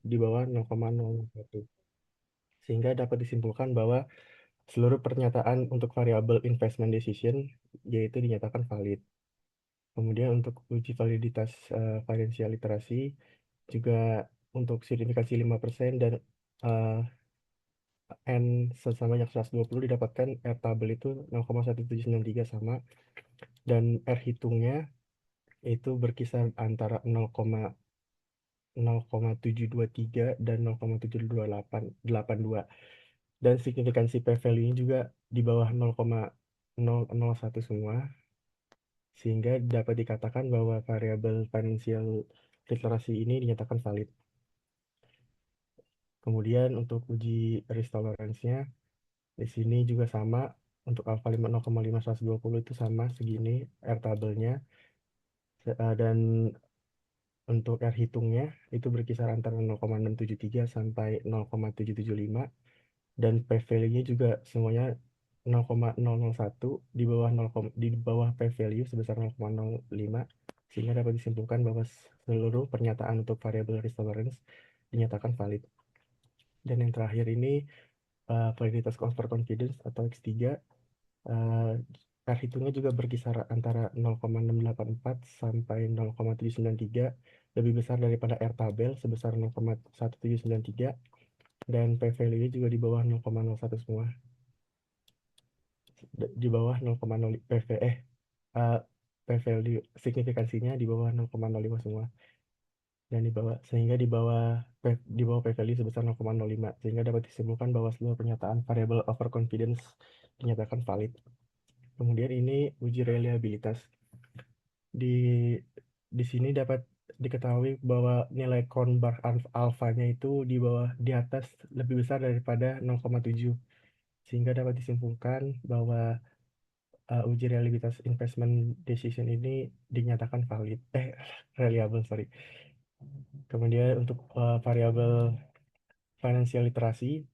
di bawah 0,01. Sehingga dapat disimpulkan bahwa seluruh pernyataan untuk variabel investment decision yaitu dinyatakan valid. Kemudian untuk uji validitas financial literasi juga untuk signifikansi 5% dan eh, N sebanyak 120 didapatkan R tabel itu 0,1793 sama, dan R hitungnya itu berkisar antara 0,723 dan 0,782, dan signifikansi p-value-nya juga di bawah 0,001 semua, sehingga dapat dikatakan bahwa variabel financial literasi ini dinyatakan valid. Kemudian untuk uji risk tolerance-nya di sini juga sama, untuk alfa 0,5120 itu sama segini R tabelnya, dan untuk R hitungnya itu berkisar antara 0,673 sampai 0,775, dan p-value-nya juga semuanya 0,001 di bawah 0, di bawah p-value sebesar 0,05, sehingga dapat disimpulkan bahwa seluruh pernyataan untuk variabel risk tolerance dinyatakan valid. Dan yang terakhir ini validitas overconfidence atau X3, R hitungnya juga berkisar antara 0,684 sampai 0,793, lebih besar daripada R tabel sebesar 0,1793, dan p-value juga di bawah 0,01 semua. Di bawah 0,0 p-value signifikansinya di bawah 0,05 semua, dan sehingga di bawah p-value sebesar 0,05, sehingga dapat disimpulkan bahwa seluruh pernyataan variabel overconfidence dinyatakan valid. Kemudian ini uji reliabilitas. Di di sini dapat diketahui bahwa nilai Kornberg alfanya itu di atas lebih besar daripada 0,7, sehingga dapat disimpulkan bahwa uji reliabilitas investment decision ini dinyatakan valid, reliable, sorry. Kemudian untuk variabel financial literacy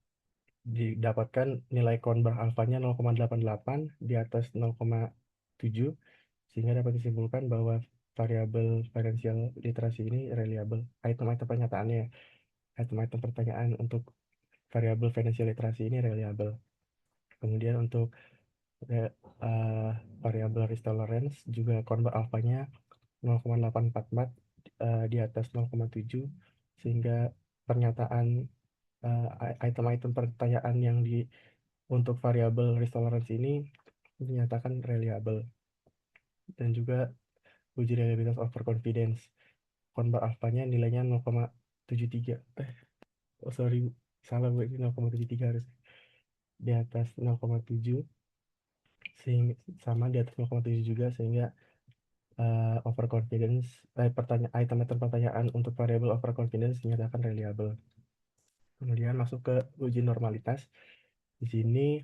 didapatkan nilai Kornberg alfanya 0,88 di atas 0,7, sehingga dapat disimpulkan bahwa variabel financial literasi ini reliable. Item-item pernyataannya, item-item pertanyaan untuk variabel financial literasi ini reliable. Kemudian untuk variabel risk tolerance juga Kornberg alfanya 0,844 di atas 0,7, sehingga pernyataan item-item pertanyaan yang untuk variabel risk tolerance ini dinyatakan reliable. Dan juga uji reliabilitas overconfidence, Kornberg alfanya nilainya 0,73, oh sorry, salah gue, ini 0,73 harus di atas 0,7, sehingga sama di atas 0,7 juga, sehingga overconfidence, item-item pertanyaan untuk variabel overconfidence dinyatakan reliable. Kemudian masuk ke uji normalitas. Di sini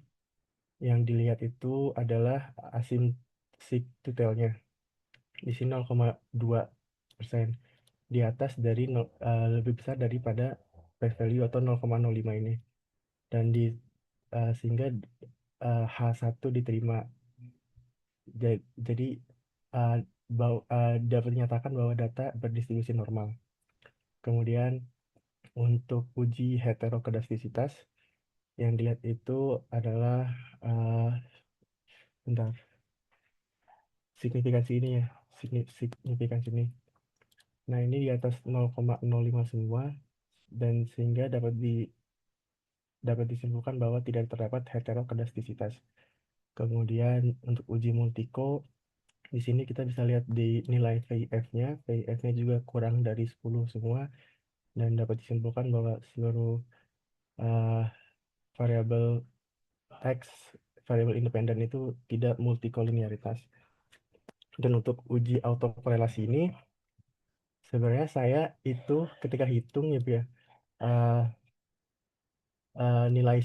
yang dilihat itu adalah asymptotelnya. Di sini 0,2%, di atas dari lebih besar daripada p-value atau 0,05 ini, dan sehingga H1 diterima. Jadi uh, dapat dinyatakan bahwa data berdistribusi normal. Kemudian untuk uji heterokedastisitas yang dilihat itu adalah bentar, signifikansi ini ya, signifikansi ini. Nah, ini di atas 0,05 semua, dan sehingga dapat disimpulkan bahwa tidak terdapat heterokedastisitas. Kemudian untuk uji multiko, di sini kita bisa lihat di nilai VIF-nya. VIF-nya juga kurang dari 10 semua, dan dapat disimpulkan bahwa seluruh uh, variabel X, variabel independen itu tidak multikolinearitas. Dan untuk uji autokorelasi ini, sebenarnya saya itu ketika hitung ya, uh, nilai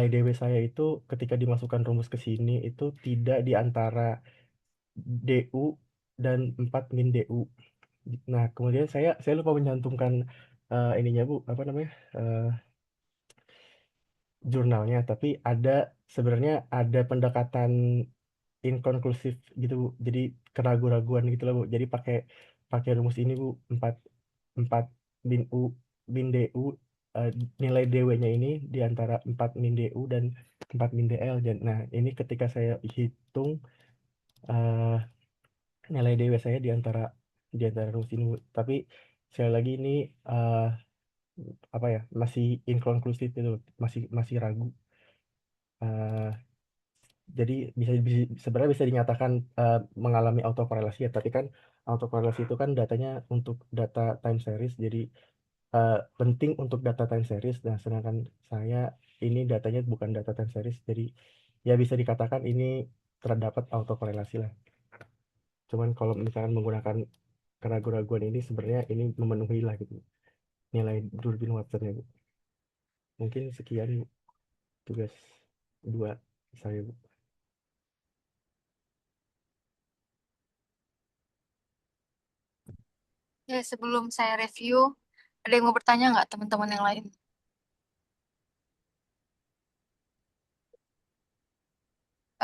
DW saya itu ketika dimasukkan rumus ke sini itu tidak di antara DU dan 4 min DU. Nah, kemudian saya lupa menyantumkan ininya Bu, apa namanya? Jurnalnya, tapi sebenarnya ada pendekatan inkonklusif gitu Bu. Jadi keraguan-raguan gitu lah Bu. Jadi pakai pakai rumus ini Bu, 4 4 min U. min DU, eh, nilai DW-nya ini di antara 4 min DU dan 4 min DL. Nah, ini ketika saya hitung eh, nilai DW saya di antara rumus ini, Bu. Tapi sekali lagi ini eh, apa ya, masih inkonklusif itu, masih masih ragu. Eh, jadi sebenarnya bisa dinyatakan mengalami autokorelasi ya, tapi kan autokorelasi itu kan datanya untuk data time series, jadi penting untuk data time series. Nah, sedangkan saya ini datanya bukan data time series, jadi ya bisa dikatakan ini terdapat autokorelasi lah. Cuman kalau misalkan menggunakan keraguan-raguan ini, sebenarnya ini memenuhi lah gitu nilai Durbin Watson-nya, Bu. Mungkin sekian tugas dua saya, Bu. Ya, sebelum saya review, ada yang mau bertanya nggak teman-teman yang lain?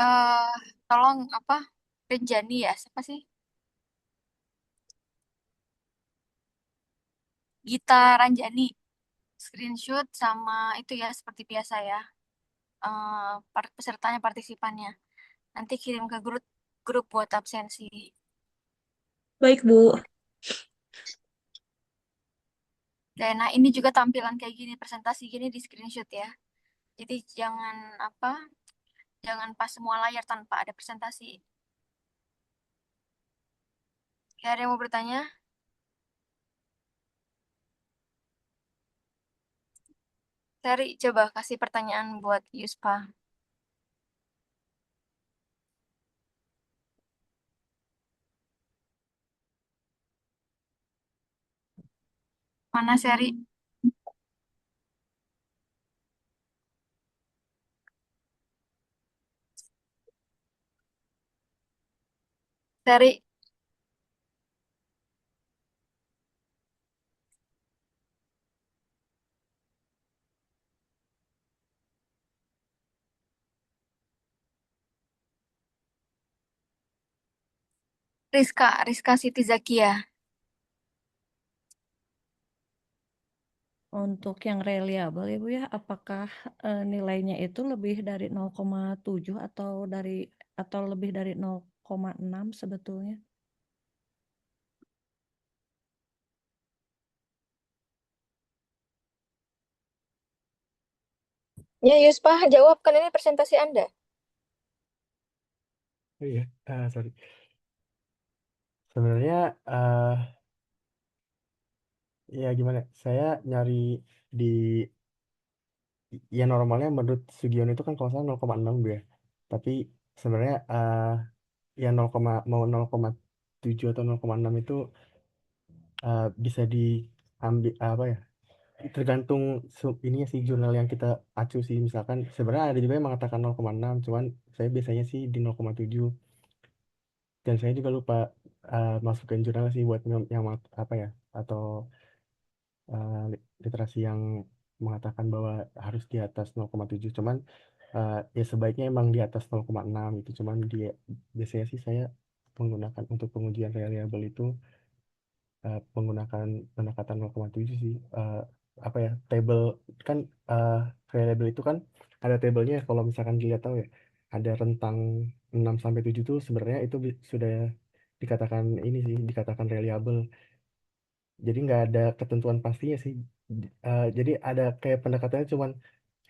eh Tolong apa? Renjani ya, siapa sih? Gita Ranjani. Screenshot sama itu ya, seperti biasa ya. Pesertanya, partisipannya. Nanti kirim ke grup grup buat absensi. Baik, Bu. Dan nah ini juga tampilan kayak gini, presentasi gini di screenshot ya. Jadi jangan apa? Jangan pas semua layar tanpa ada presentasi. Ya, ada yang mau bertanya? Seri, coba kasih pertanyaan buat Yuspa. Mana Seri? Seri, Rizka Siti Zakia. Untuk yang reliable ya Bu ya, apakah nilainya itu lebih dari 0,7 atau lebih dari 0,6 sebetulnya? Ya, Yuspa, jawab kan ini presentasi Anda. Oh iya, sorry. Sebenarnya ya gimana? Saya nyari di ya normalnya menurut Sugiono itu kan kalau salah 0,6, Bu, ya. Tapi sebenarnya ya 0, mau 0,7 atau 0,6 itu bisa diambil apa ya? Tergantung ininya sih, jurnal yang kita acu sih. Misalkan sebenarnya ada juga yang mengatakan 0,6, cuman saya biasanya sih di 0,7. Dan saya juga lupa masukin jurnal sih buat yang apa ya, atau literasi yang mengatakan bahwa harus di atas 0,7. Cuman ya sebaiknya emang di atas 0,6 gitu. Cuman dia biasanya sih saya menggunakan untuk pengujian reliable itu menggunakan pendekatan 0,7 sih. Apa ya, table kan, eh, reliable itu kan ada tabelnya, kalau misalkan dilihat tahu ya, ada rentang 6 sampai 7 tuh sebenarnya itu sudah dikatakan ini sih, dikatakan reliable. Jadi nggak ada ketentuan pastinya sih. Jadi ada kayak pendekatannya cuman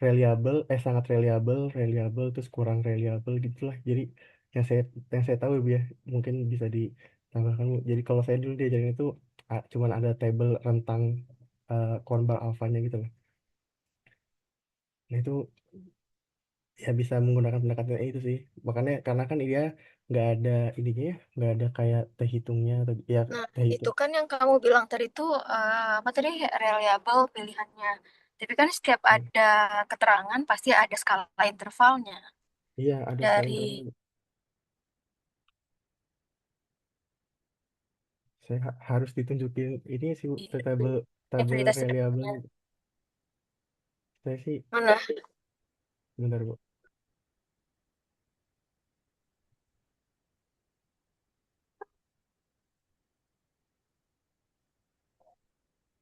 reliable, sangat reliable, reliable, terus kurang reliable gitulah. Jadi yang saya yang saya tahu ya, Bu, ya, mungkin bisa ditambahkan, Bu. Jadi kalau saya dulu diajarin itu cuman ada tabel rentang korban alfanya gitu loh. Nah itu ya bisa menggunakan pendekatan itu sih. Makanya karena kan dia nggak ada ininya ya, nggak ada kayak teh hitungnya atau ya Nah, teh itu hitung. kan yang kamu bilang tadi tuh apa tadi reliable pilihannya. Tapi kan setiap ada keterangan pasti ada skala intervalnya. Iya ada skala Dari interval. Saya harus ditunjukin ini sih, Bu, tabel tabel evaluasi reliable. depannya. Saya sih Mana? bentar, Bu.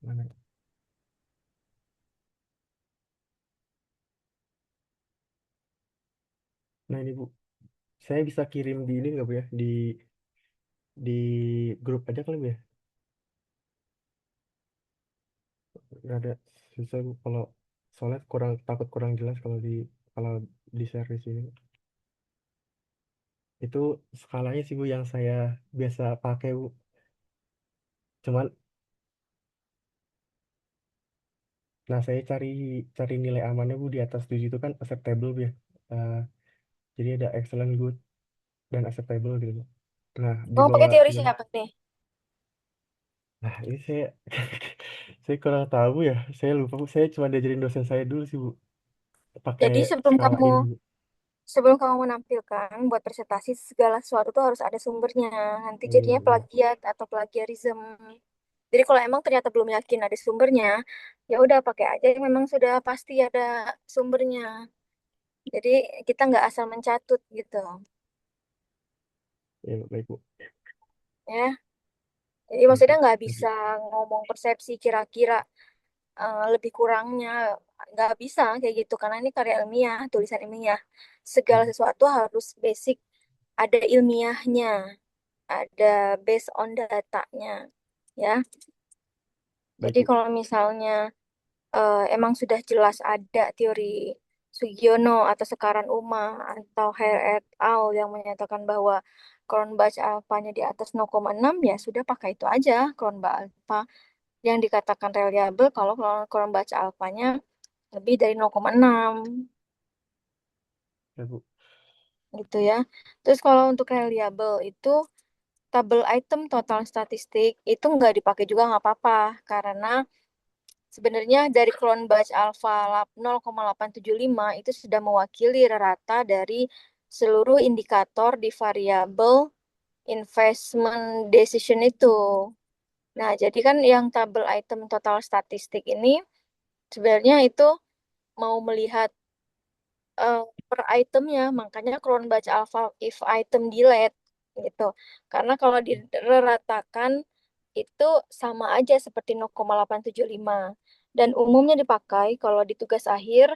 Mana? Nah ini Bu, saya bisa kirim di ini nggak Bu ya? Di grup aja kali Bu ya? Nggak ada susah Bu kalau soalnya kurang takut kurang jelas kalau di share di sini. Itu skalanya sih Bu yang saya biasa pakai Bu. Cuman, nah saya cari cari nilai amannya Bu di atas 7 itu kan acceptable Bu ya. Eh, jadi ada excellent, good, dan acceptable gitu Bu. Nah di Kamu pakai bawah teori 9. siapa nih? Nah ini saya saya kurang tahu Bu ya. Saya lupa Bu. Saya cuma diajarin dosen saya dulu sih Bu. Pakai Jadi skala ini Bu. sebelum kamu menampilkan buat presentasi segala sesuatu tuh harus ada sumbernya. Nanti Oh iya jadinya Bu ya. plagiat atau plagiarism. Jadi kalau emang ternyata belum yakin ada sumbernya, ya udah pakai aja yang memang sudah pasti ada sumbernya. Jadi kita nggak asal mencatut gitu, Iya Bu, baik Bu. ya. Jadi Baik Bu. maksudnya nggak Thank bisa you. ngomong persepsi kira-kira lebih kurangnya, nggak bisa kayak gitu karena ini karya ilmiah, tulisan ilmiah. Segala Hmm, sesuatu harus basic, ada ilmiahnya, ada based on datanya, ya. baik Jadi Bu. kalau misalnya emang sudah jelas ada teori Sugiono atau Sekaran Uma atau Hare et al. Yang menyatakan bahwa Cronbach alfanya di atas 0,6, ya sudah pakai itu aja Cronbach alfa yang dikatakan reliable kalau Cronbach alfanya lebih dari 0,6 Ya Bu. gitu ya. Terus kalau untuk reliable itu tabel item total statistik itu nggak dipakai juga nggak apa-apa karena sebenarnya dari clone batch alpha 0,875 itu sudah mewakili rata dari seluruh indikator di variabel investment decision itu. Nah, jadi kan yang tabel item total statistik ini sebenarnya itu mau melihat eh, per itemnya, makanya clone batch alpha if item delete gitu. Karena kalau diratakan itu sama aja seperti 0,875 dan umumnya dipakai kalau di tugas akhir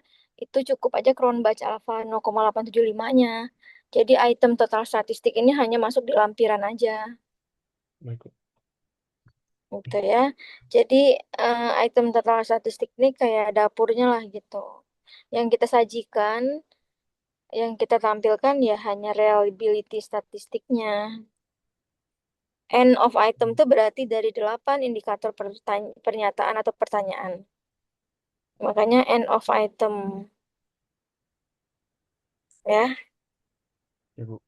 itu cukup aja Cronbach alpha 0,875-nya. Jadi item total statistik ini hanya masuk di lampiran aja Baik Bu. gitu ya. Jadi item total statistik ini kayak dapurnya lah gitu. Yang kita sajikan, yang kita tampilkan ya hanya reliability statistiknya. End of item itu berarti dari 8 indikator pernyataan atau pertanyaan. Makanya end of item ya. Ya Bu.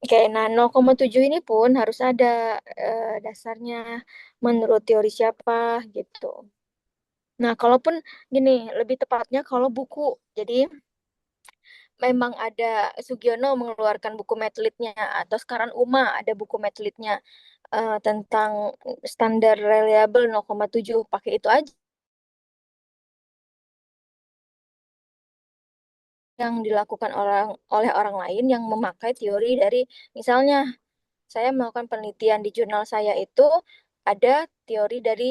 Oke, nah 0,7 ini pun harus ada dasarnya menurut teori siapa gitu. Nah, kalaupun gini, lebih tepatnya kalau buku. Jadi memang ada Sugiono mengeluarkan buku medlitnya atau sekarang Uma ada buku medlitnya tentang standar reliable 0,7 pakai itu aja yang dilakukan oleh orang lain yang memakai teori dari misalnya saya melakukan penelitian di jurnal saya itu ada teori dari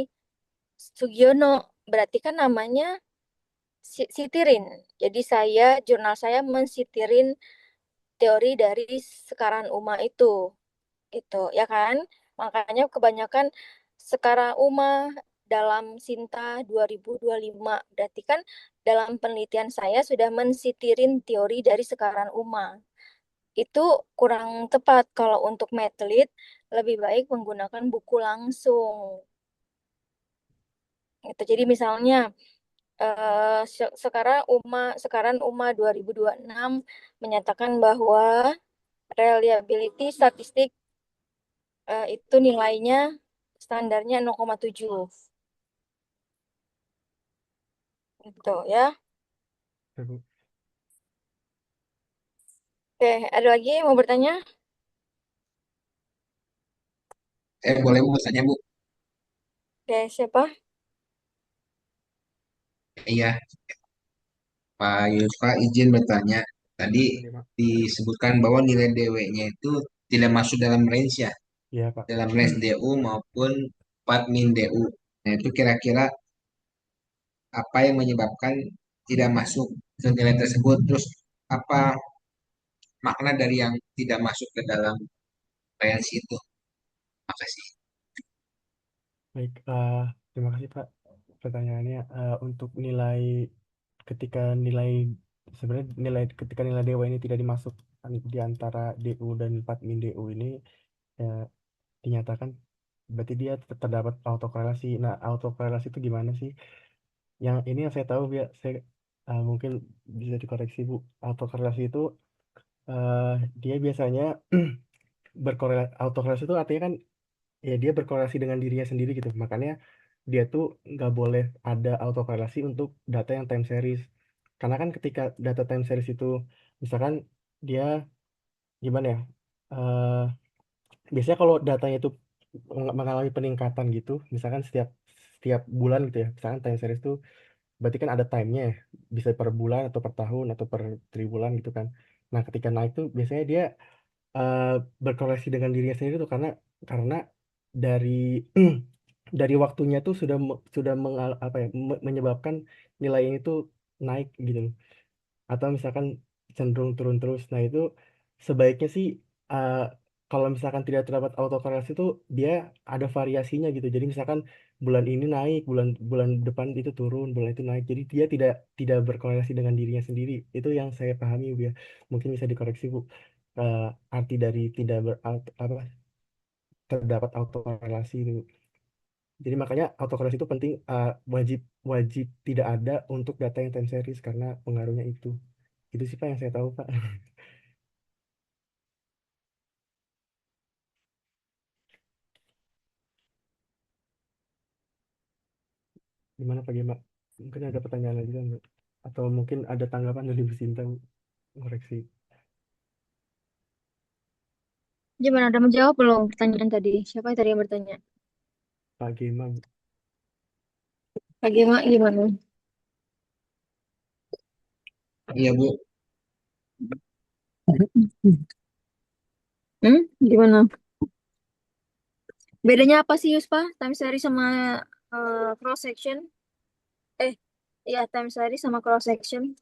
Sugiono, berarti kan namanya sitirin. Jadi jurnal saya mensitirin teori dari Sekaran Uma itu, gitu, ya kan? Makanya kebanyakan Sekarang Uma dalam Sinta 2025, berarti kan dalam penelitian saya sudah mensitirin teori dari Sekaran Uma. Itu kurang tepat kalau untuk medlit, lebih baik menggunakan buku langsung. Gitu. Jadi misalnya sekarang UMA 2026 menyatakan bahwa reliability statistik itu nilainya standarnya 0,7 gitu ya. Ya Bu. Oke, ada lagi yang mau bertanya? Boleh Bu, tanya Bu. Oke, siapa? Iya, Pak Yusfa izin bertanya. Tadi Oke Pak. disebutkan bahwa nilai DW-nya itu tidak masuk dalam range ya, Iya Pak. dalam range DU maupun 4 min DU. Nah, itu kira-kira apa yang menyebabkan tidak masuk ke nilai tersebut? Terus apa makna dari yang tidak masuk ke dalam uraian situ. Makasih. Baik, terima kasih Pak pertanyaannya. Untuk nilai ketika nilai sebenarnya nilai ketika nilai dewa ini tidak dimasukkan di antara DU dan 4 min DU ini eh, dinyatakan berarti dia terdapat autokorelasi. Nah, autokorelasi itu gimana sih? Yang ini yang saya tahu ya, saya mungkin bisa dikoreksi Bu. Autokorelasi itu eh, dia biasanya berkorelasi. Autokorelasi itu artinya kan ya dia berkorelasi dengan dirinya sendiri gitu. Makanya dia tuh nggak boleh ada autokorelasi untuk data yang time series. Karena kan ketika data time series itu misalkan dia gimana ya? eh Biasanya kalau datanya itu mengalami peningkatan gitu, misalkan setiap setiap bulan gitu ya. Misalkan time series itu berarti kan ada time-nya ya. Bisa per bulan atau per tahun atau per triwulan gitu kan. Nah, ketika naik tuh biasanya dia eh, berkorelasi dengan dirinya sendiri tuh karena dari dari waktunya tuh sudah apa ya menyebabkan nilai ini tuh naik gitu loh. Atau misalkan cenderung turun terus. Nah, itu sebaiknya sih eh, kalau misalkan tidak terdapat autokorelasi itu dia ada variasinya gitu. Jadi misalkan bulan ini naik, bulan bulan depan itu turun, bulan itu naik. Jadi dia tidak tidak berkorelasi dengan dirinya sendiri. Itu yang saya pahami Bu ya. Mungkin bisa dikoreksi Bu. Eh, Arti dari tidak apa terdapat autokorelasi itu. Jadi makanya autokorelasi itu penting, wajib wajib tidak ada untuk data yang time series karena pengaruhnya itu. Itu sih Pak yang saya tahu Pak. Gimana Pak Gema? Mungkin ada pertanyaan lagi kan Mbak? Atau mungkin ada tanggapan dari Bu Sinta Bu? Koreksi Gimana, udah menjawab belum pertanyaan tadi? Siapa tadi yang bertanya? Pak Gema Bu. Bagaimana gimana? Iya Bu, Gimana? Bedanya apa sih Yuspa? Time series sama cross section? Eh, iya time series sama cross section.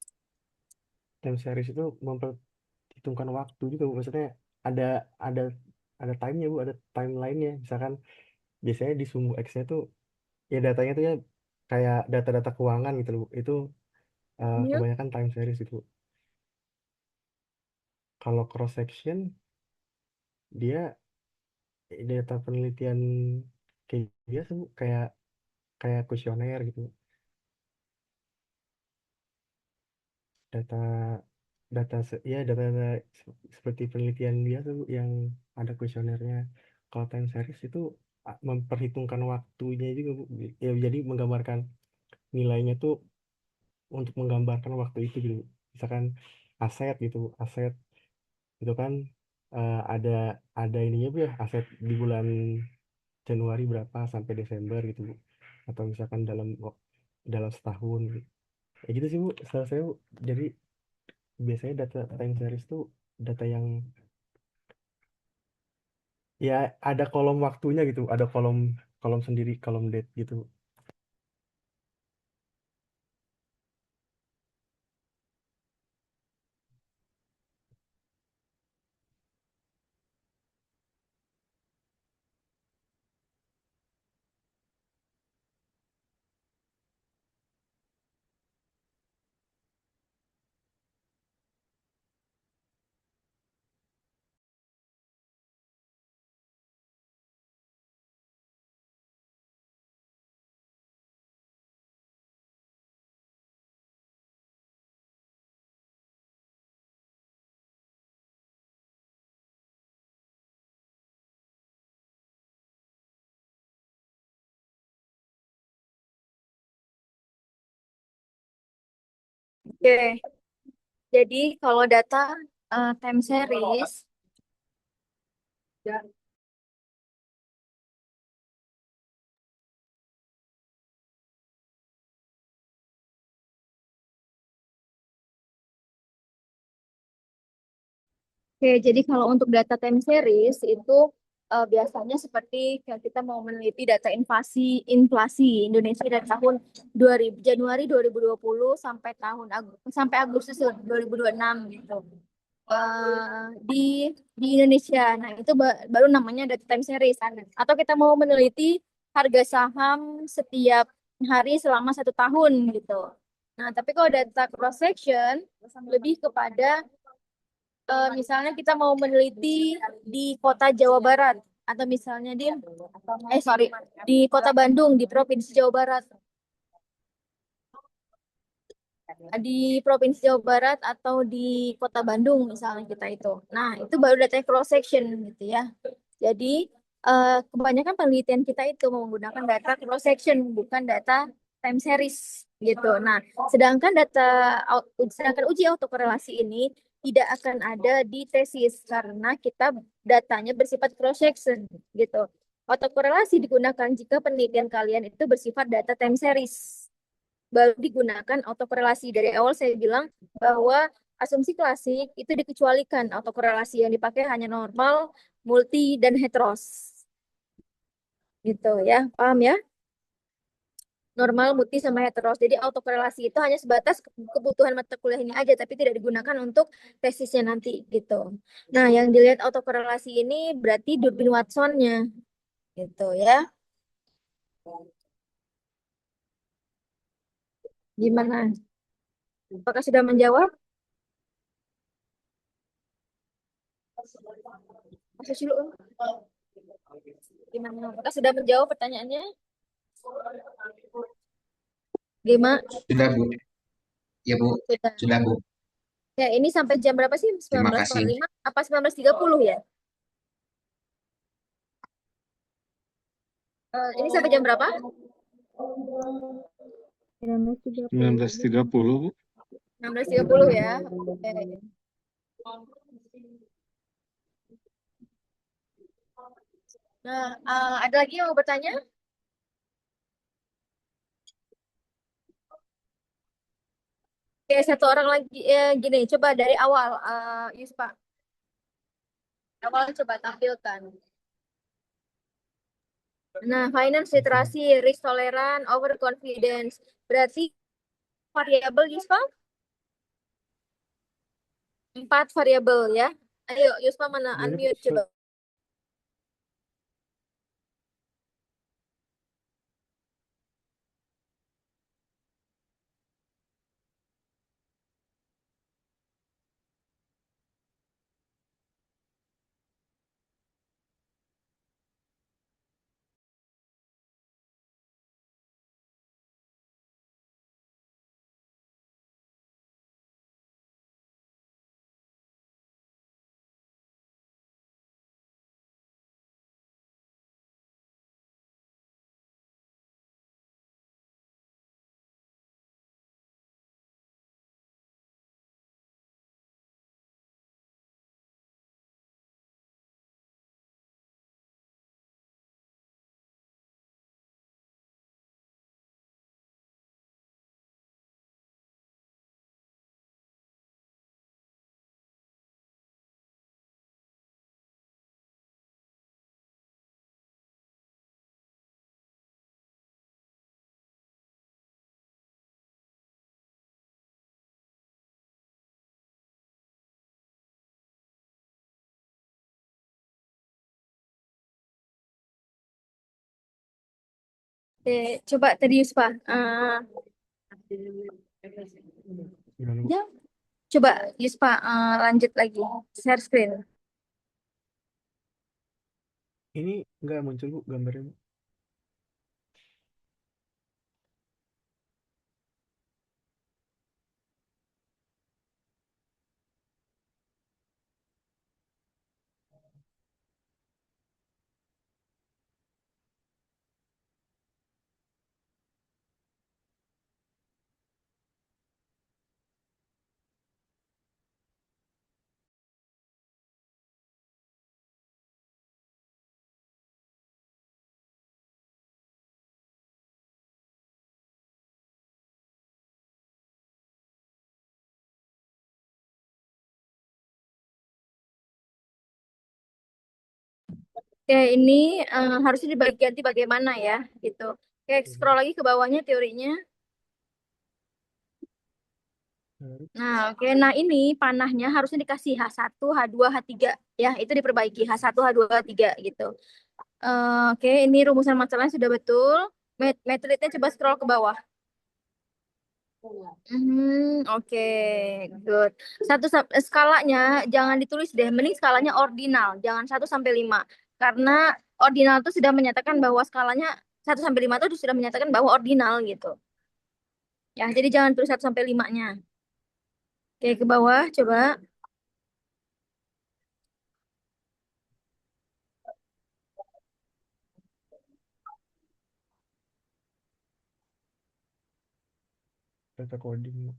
Time series itu memperhitungkan waktu juga Bu. Maksudnya ada ada ada time-nya Bu, ada timeline-nya. Misalkan biasanya di sumbu X-nya tuh ya datanya tuh ya kayak data-data keuangan gitu loh Bu. Itu Ya. kebanyakan time series itu. Kalau cross section dia data penelitian kayak biasa Bu, kayak kayak kuesioner gitu. Data data seperti penelitian biasa Bu, yang ada kuesionernya. Kalau time series itu memperhitungkan waktunya juga Bu. Ya jadi menggambarkan nilainya tuh untuk menggambarkan waktu itu gitu. Misalkan aset gitu, aset itu kan ada ininya Bu ya, aset di bulan Januari berapa sampai Desember gitu Bu. Atau misalkan dalam setahun gitu. Ya gitu sih Bu, setahu saya Bu. Jadi biasanya data time series tuh data yang ya ada kolom waktunya gitu, ada kolom kolom sendiri, kolom date gitu. Oke, jadi kalau data time series, oke, jadi kalau untuk data time series itu biasanya seperti kayak kita mau meneliti data inflasi Indonesia dari tahun 2000, Januari 2020 sampai Agustus 2026 gitu. di Indonesia. Nah, itu baru namanya data time series. Atau kita mau meneliti harga saham setiap hari selama 1 tahun gitu. Nah, tapi kalau data cross section lebih kepada misalnya kita mau meneliti di kota Jawa Barat atau misalnya di kota Bandung di Provinsi Jawa Barat. Di Provinsi Jawa Barat atau di Kota Bandung misalnya kita itu. Nah, itu baru data cross section gitu ya. Jadi kebanyakan penelitian kita itu menggunakan data cross section bukan data time series gitu. Nah, sedangkan uji autokorelasi ini tidak akan ada di tesis karena kita datanya bersifat cross section gitu. Autokorelasi digunakan jika penelitian kalian itu bersifat data time series baru digunakan autokorelasi. Dari awal saya bilang bahwa asumsi klasik itu dikecualikan. Autokorelasi yang dipakai hanya normal, multi, dan heteros. Gitu ya, paham ya? Normal, multi, sama heteros. Jadi autokorelasi itu hanya sebatas kebutuhan mata kuliah ini aja, tapi tidak digunakan untuk tesisnya nanti gitu. Nah, yang dilihat autokorelasi ini berarti Durbin Watson-nya gitu ya. Gimana? Apakah sudah menjawab? Masuk dulu. Gimana? Apakah sudah menjawab pertanyaannya? Gimana? Sudah, Bu. Ya, Bu. Sudah. Sudah, Bu. Ya, ini sampai jam berapa sih? Terima kasih. 19.45 apa 19.30 ya? Ini sampai jam berapa? 19.30, Bu. 19.30 ya. Oke. Nah, ada lagi yang mau bertanya? Oke, satu orang lagi. Gini, coba dari awal, Yuspa. Awal coba tampilkan. Nah, finance literasi, risk tolerance, overconfidence. Berarti variabel, Yuspa? 4 variabel ya. Ayo, Yuspa mana? Iya, Unmute coba. Oke, coba tadi Yuspa. Gimana, Bu? Ya, coba Yuspa lanjut lagi. Share screen. Ini nggak muncul, Bu, gambarnya, Bu. Oke, ini harusnya dibagi ganti bagaimana ya, gitu. Oke, scroll lagi ke bawahnya teorinya. Nah, oke. Nah, ini panahnya harusnya dikasih H1, H2, H3 ya. Itu diperbaiki H1, H2, H3 gitu. Oke, ini rumusan masalahnya sudah betul. Metodenya coba scroll ke bawah. Oke, good. Skalanya jangan ditulis deh, mending skalanya ordinal, jangan 1 sampai 5. Karena ordinal itu sudah menyatakan bahwa skalanya 1 sampai 5 itu sudah menyatakan bahwa ordinal gitu. Ya, jadi jangan tulis 1 sampai 5-nya. Oke, ke bawah coba. Data coding.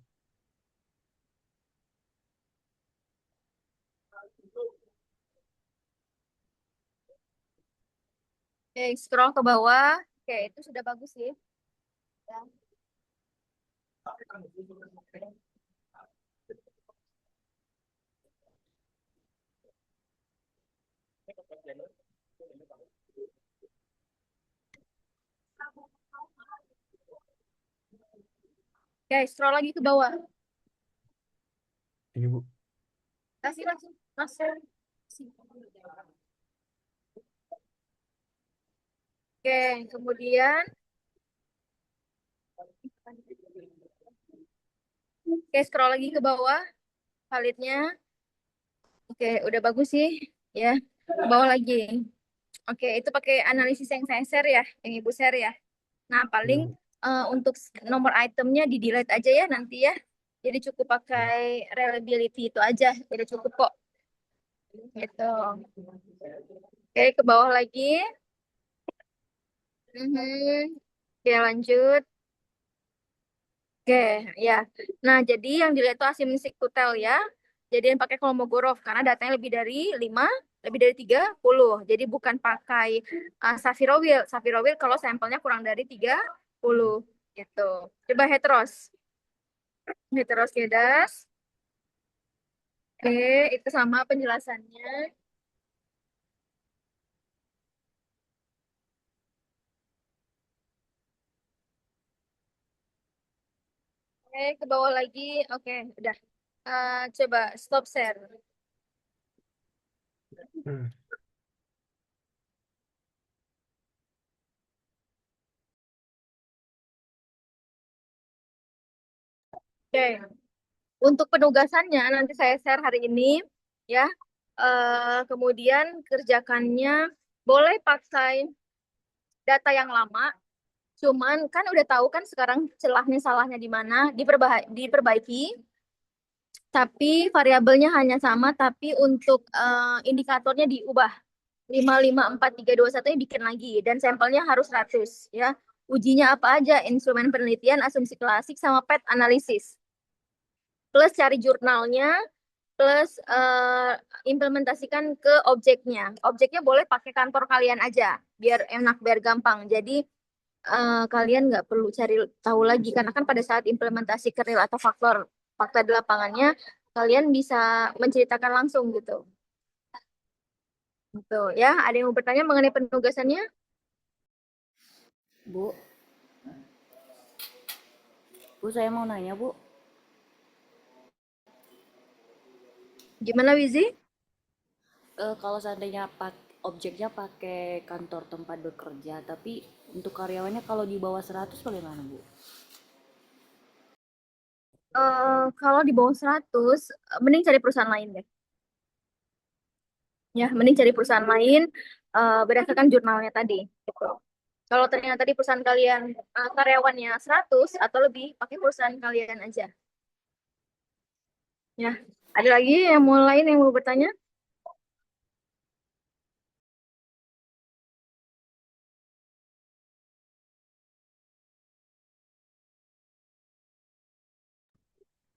Oke, scroll ke bawah. Oke, itu sudah bagus sih. Ya. Oke, scroll lagi ke bawah. Ini Bu. Kasih langsung. Langsung. Oke, kemudian oke, scroll lagi ke bawah. Validnya. Oke, udah bagus sih. Ya, ke bawah lagi. Oke, itu pakai analisis yang saya share ya, yang Ibu share ya. Nah, paling Hmm. untuk nomor itemnya di delete aja ya nanti ya. Jadi cukup Ya. pakai reliability itu aja. Jadi cukup kok. Gitu. Oke, ke bawah lagi. Oke, lanjut. Oke, ya. Nah, jadi yang dilihat itu asymmetric tutel ya. Jadi yang pakai Kolmogorov karena datanya lebih dari 5, lebih dari 30. Jadi bukan pakai Safirovil. Safirovil kalau sampelnya kurang dari 30 gitu. Coba heteros. Heteros kedas. Oke, itu sama penjelasannya. Oke, ke bawah lagi. Oke, udah. Coba stop share. Hmm. Oke, untuk penugasannya nanti saya share hari ini ya. Kemudian kerjakannya boleh pakai data yang lama, cuman kan udah tahu kan sekarang celahnya salahnya di mana, diperbaiki, tapi variabelnya hanya sama, tapi untuk indikatornya diubah. 5, 5, 4, 3, 2, 1 bikin lagi, dan sampelnya harus 100 ya. Ujinya apa aja? Instrumen penelitian, asumsi klasik, sama PET analisis. Plus cari jurnalnya, plus implementasikan ke objeknya. Objeknya boleh pakai kantor kalian aja, biar enak, biar gampang. Jadi kalian nggak perlu cari tahu lagi, karena kan pada saat implementasi ke real atau faktor fakta di lapangannya, kalian bisa menceritakan langsung gitu. Gitu ya. Ada yang mau bertanya mengenai penugasannya? Bu, Bu saya mau nanya Bu. Gimana Wizi? Kalau seandainya objeknya pakai kantor tempat bekerja, tapi untuk karyawannya kalau di bawah 100 bagaimana Bu? Kalau di bawah 100, mending cari perusahaan lain deh. Ya, mending cari perusahaan lain berdasarkan jurnalnya tadi. Gitu. Kalau ternyata di perusahaan kalian karyawannya 100 atau lebih, pakai perusahaan kalian aja. Ya, ada lagi yang mau lain yang mau bertanya?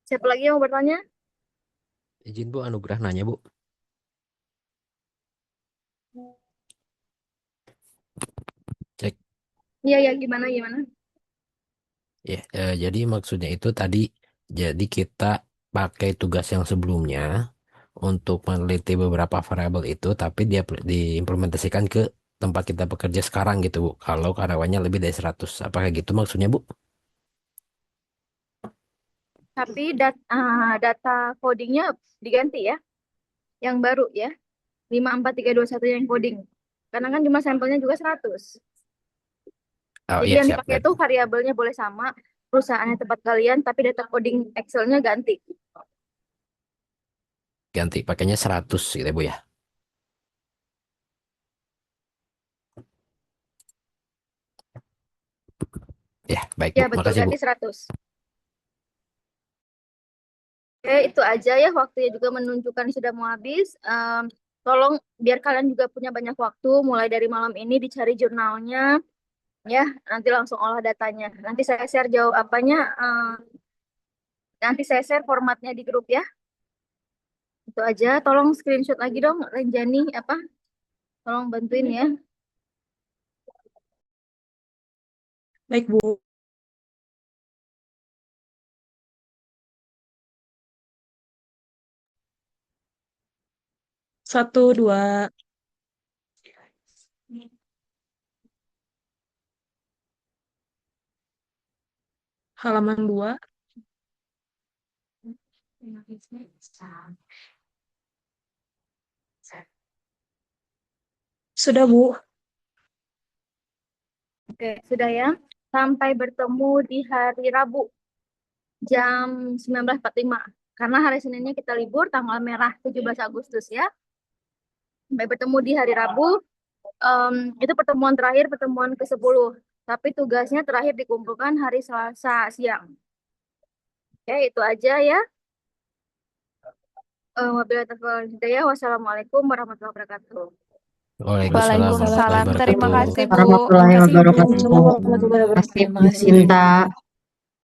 Siapa lagi yang mau bertanya? Izin Bu, Anugrah nanya Bu. Cek. Iya, ya, gimana, gimana? Ya, jadi maksudnya itu tadi, jadi kita pakai tugas yang sebelumnya untuk meneliti beberapa variabel itu, tapi dia diimplementasikan ke tempat kita bekerja sekarang gitu Bu. Kalau karyawannya lebih dari 100, apakah gitu maksudnya Bu? Tapi data codingnya diganti ya, yang baru ya, 54321 yang coding. Karena kan jumlah sampelnya juga 100. Oh Jadi iya yang siap. dipakai itu variabelnya boleh sama, perusahaannya tempat kalian, tapi data coding Excel-nya ganti. Ganti pakainya 100 gitu ya Bu ya. Ya, baik Ya Bu. betul, Makasih Bu. ganti 100. Oke, itu aja ya, waktunya juga menunjukkan sudah mau habis. Tolong biar kalian juga punya banyak waktu, mulai dari malam ini dicari jurnalnya, ya, nanti langsung olah datanya. Nanti saya share jawab apanya, nanti saya share formatnya di grup ya. Itu aja, tolong screenshot lagi dong, Renjani, tolong bantuin ya. Baik, Bu. Satu, dua. Halaman 2. Sudah, Bu. Oke, sudah ya. Sampai bertemu di hari Rabu jam 19.45. Karena hari Seninnya kita libur, tanggal merah 17 Agustus ya. Sampai bertemu di hari Rabu. Itu pertemuan terakhir, pertemuan ke-10. Tapi tugasnya terakhir dikumpulkan hari Selasa siang. Oke, itu aja ya. Wabillahi taufiq wal hidayah. Wassalamualaikum warahmatullahi wabarakatuh. Waalaikumsalam warahmatullahi Waalaikumsalam. Terima wabarakatuh. kasih Bu. Warahmatullahi Terima kasih Bu. wabarakatuh. Warahmatullahi wabarakatuh. Terima kasih, Bu Terima kasih. Sinta.